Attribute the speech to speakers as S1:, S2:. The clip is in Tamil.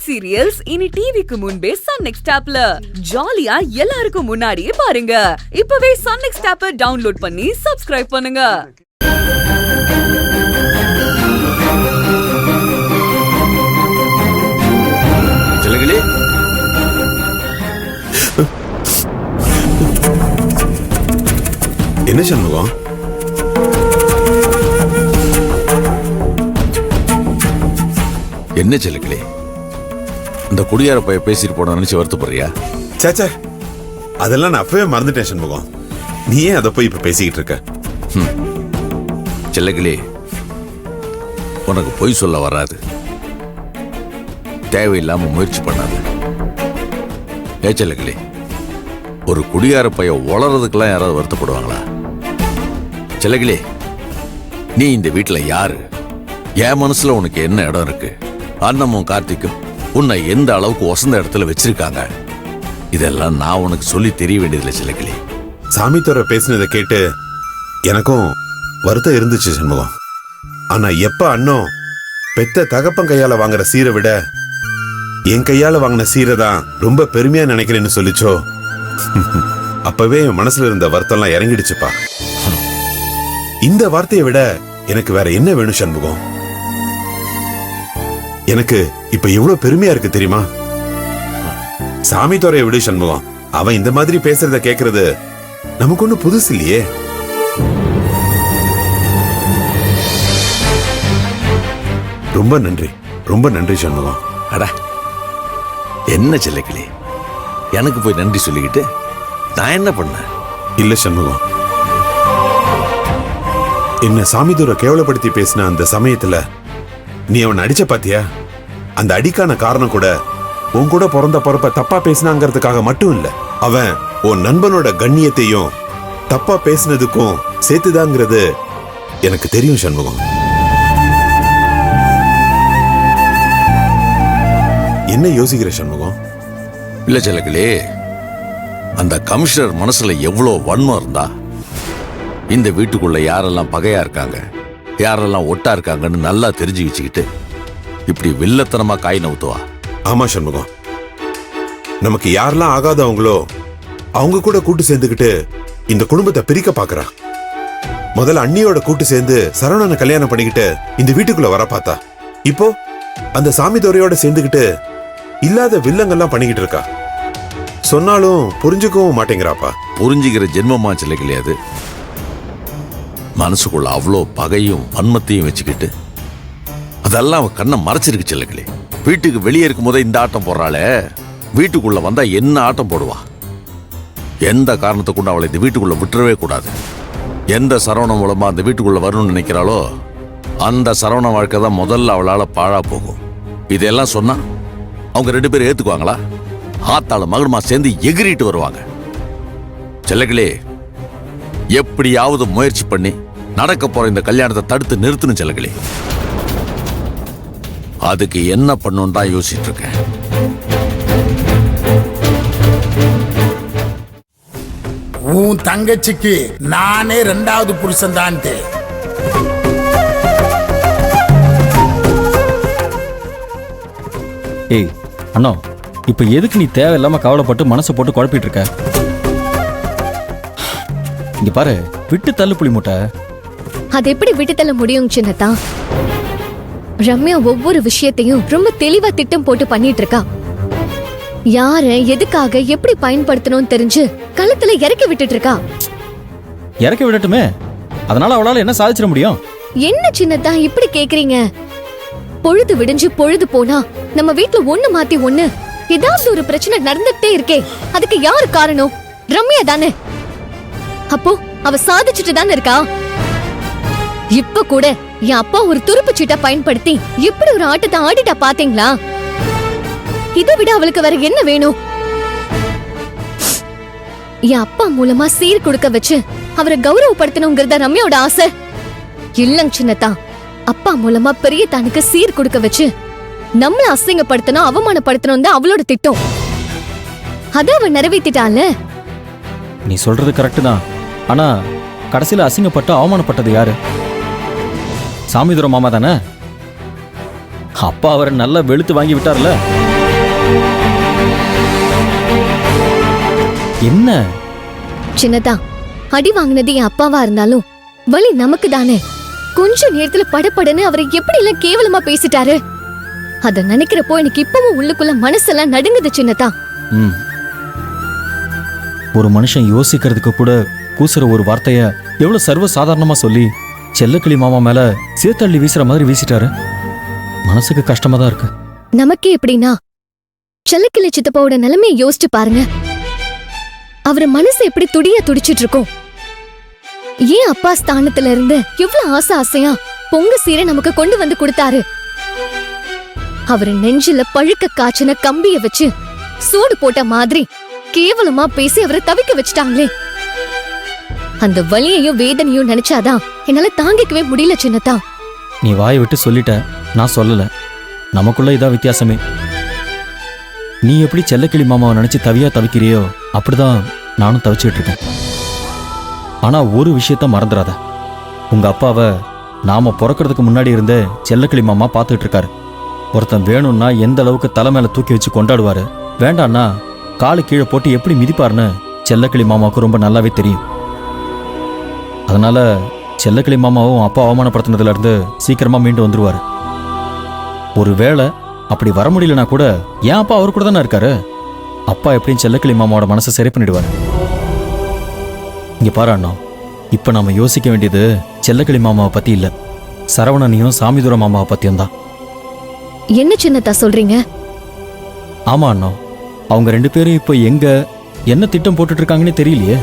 S1: வெப் சீரியல்ஸ் இனி டிவிக்கு முன்பே சன் நெக்ஸ்ட் ஆப்ல ஜாலியா எல்லாருக்கும் முன்னாடியே பாருங்க. இப்பவே சன் நெக்ஸ்ட் ஆப்பை டவுன்லோட் பண்ணி சப்ஸ்கிரைப் பண்ணுங்க.
S2: என்ன சண்முகம்?
S3: என்ன செல்லுங்களே, இந்த குடியார பைய பேசிட்டு போன நினைச்சு வருத்தப்படுறியா?
S2: சேச்சே, அதெல்லாம் நான் அப்பவே மறந்துட்டேன் சண்முகம். நீ ஏன் அதை போய் இப்ப பேசிக்கிட்டு இருக்க?
S3: செல்லங்களே, உனக்கு பொய் சொல்ல வராது. தேவையில்லாம முயற்சி பண்ணாத. ஏ செல்லங்களே, ஒரு குடியார பைய வளர்றதுக்கெல்லாம் யாராவது வருத்தப்படுவாங்களா? செல்லங்களே, நீ இந்த வீட்டுல யாரு? என் மனசுல உனக்கு என்ன இடம் இருக்கு? அண்ணமும் கார்த்திக்கும் உன்னை எந்த அளவுக்கு வசந்த இடத்துல வச்சிருக்காங்க, இதெல்லாம் நான் உனக்கு சொல்லி தெரிய வேண்டியதில்லை செல்லங்களே.
S2: சாமித்தோர பேசினதை கேட்டு எனக்கும் வருத்தம் இருந்துச்சு சண்முகம். ஆனா எப்ப அண்ணன் பெத்த தகப்பன் கையால வாங்குற சீரை விட என் கையால வாங்கின சீரை தான் ரொம்ப பெருமையா நினைக்கிறேன்னு சொல்லிச்சோ, அப்பவே என் மனசுல இருந்த வருத்தம்லாம் இறங்கிடுச்சுப்பா. இந்த வார்த்தையை விட எனக்கு வேற என்ன வேணும் சண்முகம்? எனக்கு இப்ப எவ்வளவு பெருமையா இருக்கு தெரியுமா? சாமித்தோரைய விடு சண்முகம், அவன் இந்த மாதிரி பேசுறத கேக்குறது நமக்கு ஒண்ணு புதுசு இல்லையே. ரொம்ப நன்றி, ரொம்ப நன்றி சண்முகம்.
S3: அட என்ன செல்லக்கிளி, எனக்கு போய் நன்றி சொல்லிக்கிட்டு நான் என்ன பண்ண?
S2: இல்ல சண்முகம், என்ன சாமிதூரை கேவலப்படுத்தி பேசின அந்த சமயத்துல நீ அவன் அடிச்ச பாத்தியா? அந்த அடிக்கான காரணம் கூட உன் கூட பிறந்த பிறப்ப தப்பா பேசினாங்கிறதுக்காக மட்டும் இல்ல, அவன் உன் நண்பனோட கண்ணியத்தையும் தப்பா பேசினதுக்கும் சேர்த்துதாங்கிறது எனக்கு தெரியும் சண்முகம். என்ன யோசிக்கிற சண்முகம்?
S3: இல்ல செல்லக்கிளி, அந்த கமிஷனர் மனசுல எவ்வளவு வன்மம் இருந்தா இந்த வீட்டுக்குள்ள யாரெல்லாம் பகையா இருக்காங்க, யாரெல்லாம் ஒட்டா இருக்காங்கன்னு நல்லா தெரிஞ்சு வச்சுக்கிட்டு இப்படி வில்லத்தனமா காய் நவுத்துவா?
S2: ஆமா சண்முகம், நமக்கு யாரெல்லாம் ஆகாதவங்களோ அவங்க கூட கூட்டு சேர்ந்துக்கிட்டு இந்த குடும்பத்தை பிரிக்க பாக்குறா. முதல்ல அண்ணியோட கூட்டு சேர்ந்து சரவணனை கல்யாணம் பண்ணிக்கிட்டு இந்த வீட்டுக்குள்ள வர பார்த்தா, இப்போ அந்த சாமிதோரையோட சேர்ந்துக்கிட்டு இல்லாத வில்லங்கள்லாம் பண்ணிக்கிட்டு இருக்கா. சொன்னாலும் புரிஞ்சுக்கவும் மாட்டேங்கிறாப்பா.
S3: புரிஞ்சுக்கிற ஜென்மமா செல்லக்கிளி அது? மனசுக்குள்ள அவ்வளோ பகையும் வன்மத்தையும் வச்சுக்கிட்டு அதெல்லாம் அவன் கண்ணை மறைச்சிருக்கு செல்லக்கிளி. வீட்டுக்கு வெளியே இருக்கும் போதே இந்த ஆட்டம் போடுறாளே, வீட்டுக்குள்ள வந்தா என்ன ஆட்டம் போடுவா? எந்த காரணத்தை கொண்டு அவளை இந்த வீட்டுக்குள்ள விட்டுறவே கூடாது. எந்த சரவணம் மூலமா அந்த வீட்டுக்குள்ள வரணும்னு நினைக்கிறாளோ அந்த சரவண வாழ்க்கை தான் முதல்ல அவளால பாழா போகும். இதெல்லாம் சொன்னா அவங்க ரெண்டு பேரும் ஏத்துக்குவாங்களா? ஆத்தாள மகனுமா சேர்ந்து எகிரிட்டு வருவாங்க. செல்லக்கிளி, எப்படியாவது முயற்சி பண்ணி நடக்க போற இந்த கல்யாணத்தை தடுத்து நிறுத்தணும் செல்லக்கிளி. அதுக்கு என்ன பண்ணும் தான் யோசிச்சுட்டு இருக்கேன்.
S4: உன் தங்கச்சிக்கு நானே 2வது புருஷன் தான்.
S5: ஏய் அண்ணா, இப்ப எதுக்கு நீ தேவையில்லாம கவலைப்பட்டு மனசை போட்டு குழப்பிட்டு இருக்க? இங்க பாரு, விட்டு தள்ளு புளி மூட்டை.
S6: அது எப்படி விட்டு தள்ள முடியும் சின்னதா? ரம்யா ஒவ்வொரு விஷயத்தையும் ரொம்ப தெளிவா திட்டம் போட்டு பண்ணிட்டு இருக்கா. யார எதுக்காக எப்படி பயன்படுத்தணும் தெரிஞ்சு களத்துல இறக்கி விட்டுட்டு இருக்கா.
S5: இறக்கி விடட்டுமே, அதனால அவளால என்ன சாதிச்சிட முடியும்?
S6: என்ன சின்னதா இப்படி கேக்குறீங்க? பொழுது விடிஞ்சு பொழுது போனா நம்ம வீட்டுல ஒண்ணு மாத்தி ஒண்ணு ஏதாவது ஒரு பிரச்சனை நடந்துட்டே இருக்கே, அதுக்கு யாரு காரணம்? ரம்யா தானே. அப்போ அவ சாதிச்சுட்டு தானே இருக்கா. இப்ப கூட என் அப்பா ஒரு துருப்பு சீட்டை பயன்படுத்தி எப்படி ஒரு ஆட்டத்தை ஆடிட்டா பாத்தீங்களா? இதை விட அவளுக்கு வேற என்ன வேணும்? என் அப்பா மூலமா சீர் கொடுக்க வச்சு அவரை கௌரவப்படுத்தணுங்கிறத ரம்யாவோட ஆசை இல்லங்க சின்னதா. அப்பா மூலமா பெரிய தானுக்கு சீர் கொடுக்க வச்சு நம்மள அசிங்கப்படுத்தணும், அவமானப்படுத்தணும் தான் அவளோட திட்டம். அத அவ நிறைவேற்றிட்டால.
S5: நீ சொல்றது கரெக்ட் தான், ஆனா கடைசியில அசிங்கப்பட்டு அவமானப்பட்டது யாரு? சாமிதுரை மாமா தானே. அப்பா அவரை நல்லா வெளுத்து வாங்கி விட்டார்ல. என்ன?
S6: சின்னதா, அடி வாங்கினது என் அப்பாவா இருந்தாலும் வலி நமக்கு தானே. கொஞ்ச நேரத்துல படபடன்னு அவரை எப்படி எல்லாம் கேவலமா பேசிட்டாரு. அத நினைக்கிறப்போ எனக்கு இப்பவும் உள்ளுக்குள்ள மனசெல்லாம் நடுங்குது சின்னதா.
S5: ம். ஒரு மனுஷன் யோசிக்கிறதுக்கு கூட கூசுற ஒரு வார்த்தைய எவ்வளவு சர்வ சாதாரணமா சொல்லி செல்லக்கிளி மாமா மேல சேத்தள்ளி வீசுற மாதிரி வீசிட்டாரு. மனசுக்கு கஷ்டமா தான் இருக்கு.
S6: நமக்கே எப்படின்னா செல்லக்கிளி சித்தப்பாவோட நிலைமையை யோசிச்சு பாருங்க. அவர் மனசு எப்படி துடியா துடிச்சிட்டு இருக்கும். ஏன் அப்பா ஸ்தானத்துல இருந்து எவ்வளவு ஆசை ஆசையா பொங்க சீரை நமக்கு கொண்டு வந்து கொடுத்தாரு. அவரு நெஞ்சில பழுக்க காய்ச்சின கம்பிய வச்சு சூடு போட்ட மாதிரி கேவலமா பேசி அவரை தவிக்க வச்சுட்டாங்களே. அந்த வலியையும் வேதனையும் நினைச்சாதான் என்னால தாங்கிக்கவே முடியல சின்னதா.
S5: நீ வாயை விட்டு சொல்லிட்ட, நான் சொல்லல. நமக்குள்ள இதான் வித்தியாசமே. நீ எப்படி செல்லக்கிளி மாமாவை நினைச்சு தவியா தவிக்கிறியோ அப்படிதான் நானும் தவிச்சுட்டு இருக்கேன். ஆனா ஒரு விஷயத்த மறந்துடாத. உங்க அப்பாவை நாம பிறக்கிறதுக்கு முன்னாடி இருந்த செல்லக்கிளி மாமா பார்த்துட்டு இருக்காரு. ஒருத்தன் வேணும்னா எந்த அளவுக்கு தலை மேல தூக்கி வச்சு கொண்டாடுவாரு, வேண்டான்னா காலு கீழே போட்டு எப்படி மிதிப்பாருன்னு செல்லக்கிளி மாமாவுக்கு ரொம்ப நல்லாவே தெரியும். அதனால செல்லக்கிளி மாமாவும் அப்பா அவமானப்படுத்தினதுல இருந்து சீக்கிரமா மீண்டு வந்துருவாரு. ஒருவேளை அப்படி வர முடியலனா கூட ஏன் அப்பா அவர் கூட தானே இருக்காரு. அப்பா எப்படியும் செல்லக்கிளி மாமாவோட மனசை சரி பண்ணிடுவாரு. இங்க பாரு அண்ணா, இப்ப நாம யோசிக்க வேண்டியது செல்லக்கிளி மாமாவை பத்தி இல்ல, சரவணனையும் சாமிதுர மாமாவை பத்தியும் தான்.
S6: என்ன சின்னதா சொல்றீங்க?
S5: ஆமா அண்ணா, அவங்க ரெண்டு பேரும் இப்ப எங்க என்ன திட்டம் போட்டுட்டு இருக்காங்கன்னு தெரியலையே.